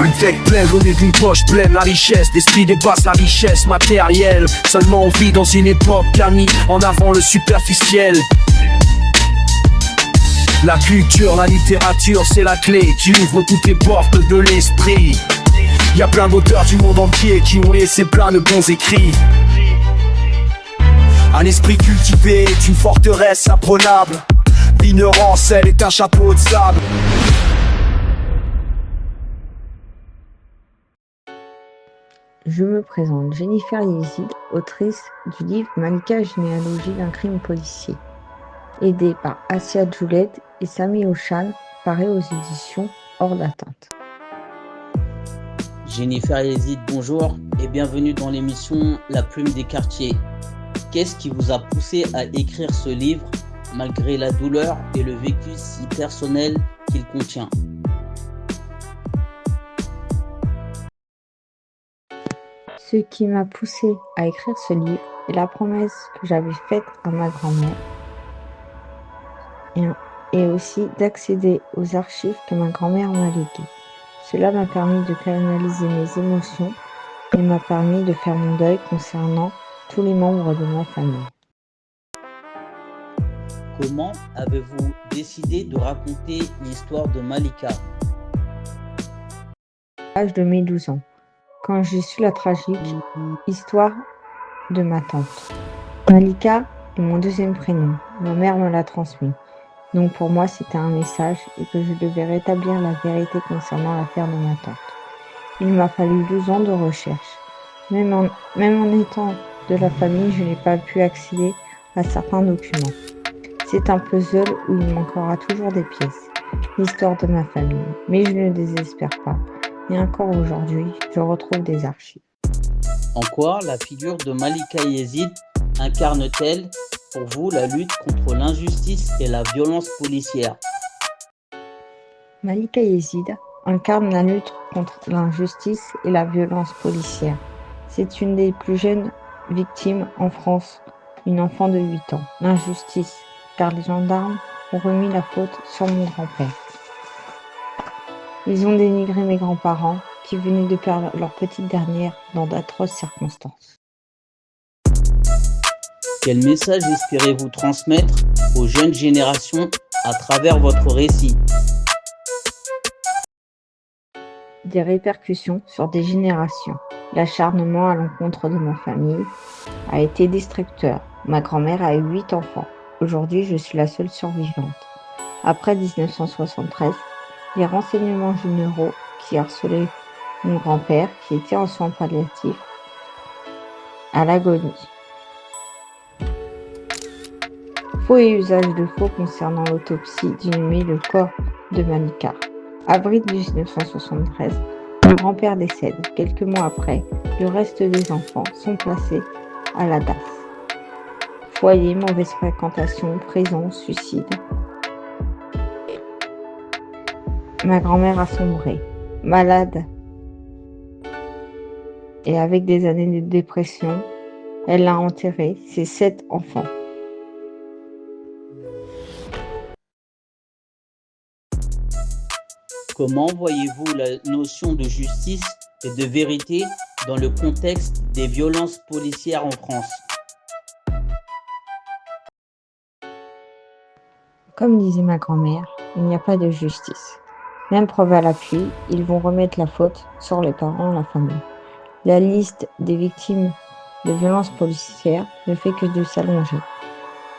Une tête pleine, on est d'une poche pleine, la richesse, l'esprit dépasse la richesse matérielle. Seulement on vit dans une époque qui a mis en avant le superficiel. La culture, la littérature, c'est la clé qui ouvre toutes les portes de l'esprit. Y'a plein d'auteurs du monde entier qui ont laissé plein de bons écrits. Un esprit cultivé est une forteresse imprenable. L'ignorance, elle est un chapeau de sable. Je me présente, Jennifer Yezid, autrice du livre Malika, généalogie d'un crime policier, aidée par Assia Djouled et Sami Oshan, paru aux éditions Hors d'Atteinte. Jennifer Yezid, bonjour et bienvenue dans l'émission La Plume des Quartiers. Qu'est-ce qui vous a poussé à écrire ce livre malgré la douleur et le vécu si personnel qu'il contient? Ce qui m'a poussé à écrire ce livre est la promesse que j'avais faite à ma grand-mère et aussi d'accéder aux archives que ma grand-mère m'a léguées. Cela m'a permis de canaliser mes émotions et m'a permis de faire mon deuil concernant tous les membres de ma famille. Comment avez-vous décidé de raconter l'histoire de Malika? À l'âge de mes 12 ans, quand j'ai su la tragique histoire de ma tante. Malika est mon deuxième prénom, ma mère me l'a transmis. Donc pour moi c'était un message et que je devais rétablir la vérité concernant l'affaire de ma tante. Il m'a fallu 12 ans de recherche. Même en étant de la famille, je n'ai pas pu accéder à certains documents. C'est un puzzle où il manquera toujours des pièces, l'histoire de ma famille. Mais je ne désespère pas. Et encore aujourd'hui, je retrouve des archives. En quoi la figure de Malika Yezid incarne-t-elle pour vous la lutte contre l'injustice et la violence policière? Malika Yezid incarne la lutte contre l'injustice et la violence policière. C'est une des plus jeunes victimes en France, une enfant de 8 ans. L'injustice, car les gendarmes ont remis la faute sur mon grand-père. Ils ont dénigré mes grands-parents qui venaient de perdre leur petite dernière dans d'atroces circonstances. Quel message espérez-vous transmettre aux jeunes générations à travers votre récit? Des répercussions sur des générations. L'acharnement à l'encontre de ma famille a été destructeur. Ma grand-mère a eu 8 enfants. Aujourd'hui, je suis la seule survivante. Après 1973, les renseignements généraux qui harcelaient mon grand-père, qui était en soins palliatifs, à l'agonie. Faux et usage de faux concernant l'autopsie d'inhumer le corps de Malika. Avril 1973, mon grand-père décède. Quelques mois après, le reste des enfants sont placés à la DAS. Foyer, mauvaise fréquentation, prison, suicide. Ma grand-mère a sombré, malade et avec des années de dépression, elle a enterré ses 7 enfants. Comment voyez-vous la notion de justice et de vérité dans le contexte des violences policières en France? Comme disait ma grand-mère, il n'y a pas de justice. Même preuve à l'appui, ils vont remettre la faute sur les parents et la famille. La liste des victimes de violences policières ne fait que de s'allonger.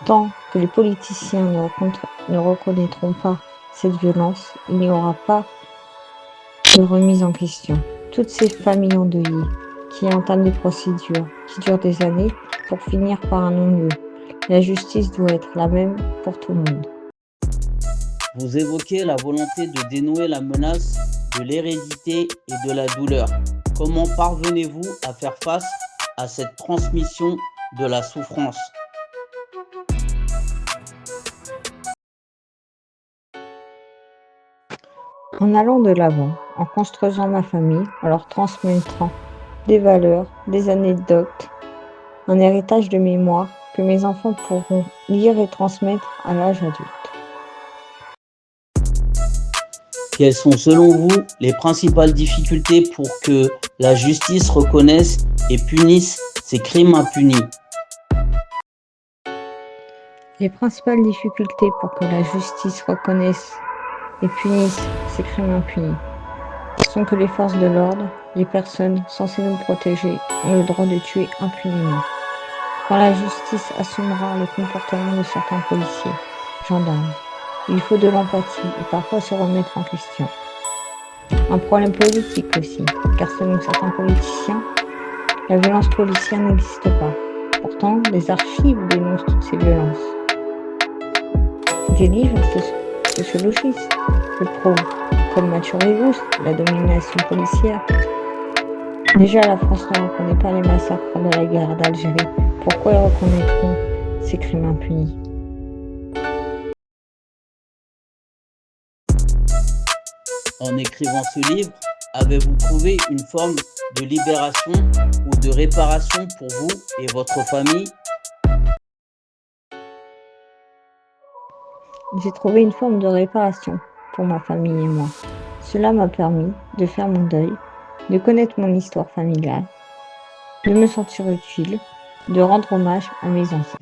Tant que les politiciens ne reconnaîtront pas cette violence, il n'y aura pas de remise en question. Toutes ces familles endeuillées qui entament des procédures qui durent des années pour finir par un non-lieu. La justice doit être la même pour tout le monde. Vous évoquez la volonté de dénouer la menace de l'hérédité et de la douleur. Comment parvenez-vous à faire face à cette transmission de la souffrance? En allant de l'avant, en construisant ma famille, en leur transmettant des valeurs, des anecdotes, un héritage de mémoire que mes enfants pourront lire et transmettre à l'âge adulte. Quelles sont selon vous les principales difficultés pour que la justice reconnaisse et punisse ces crimes impunis? Les principales difficultés pour que la justice reconnaisse et punisse ces crimes impunis sont que les forces de l'ordre, les personnes censées nous protéger, ont le droit de tuer impunément. Quand la justice assumera le comportement de certains policiers, gendarmes, il faut de l'empathie et parfois se remettre en question. Un problème politique aussi, car selon certains politiciens, la violence policière n'existe pas. Pourtant, les archives dénoncent toutes ces violences. Des livres sociologistes le prouvent, comme Mathieu Rigoust, la domination policière. Déjà, la France ne reconnaît pas les massacres de la guerre d'Algérie. Pourquoi ils reconnaîtront ces crimes impunis? En écrivant ce livre, avez-vous trouvé une forme de libération ou de réparation pour vous et votre famille? J'ai trouvé une forme de réparation pour ma famille et moi. Cela m'a permis de faire mon deuil, de connaître mon histoire familiale, de me sentir utile, de rendre hommage à mes ancêtres.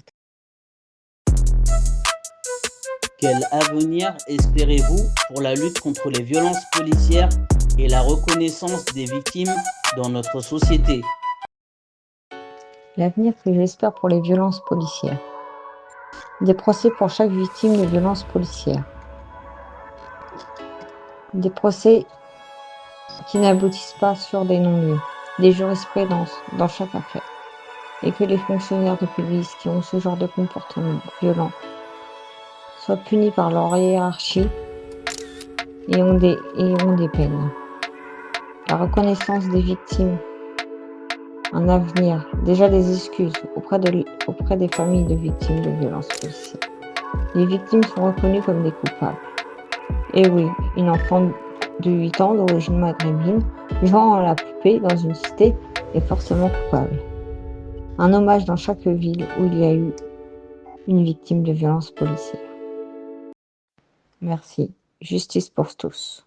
Quel avenir espérez-vous pour la lutte contre les violences policières et la reconnaissance des victimes dans notre société? L'avenir que j'espère pour les violences policières. Des procès pour chaque victime de violences policières. Des procès qui n'aboutissent pas sur des non-lieux. Des jurisprudences dans chaque affaire. Et que les fonctionnaires de police qui ont ce genre de comportement violent soient punis par leur hiérarchie et ont des peines. La reconnaissance des victimes, un avenir, déjà des excuses auprès des familles de victimes de violences policières. Les victimes sont reconnues comme des coupables. Et oui, une enfant de 8 ans d'origine maghrébine jouant à la poupée dans une cité est forcément coupable. Un hommage dans chaque ville où il y a eu une victime de violences policières. Merci. Justice pour tous.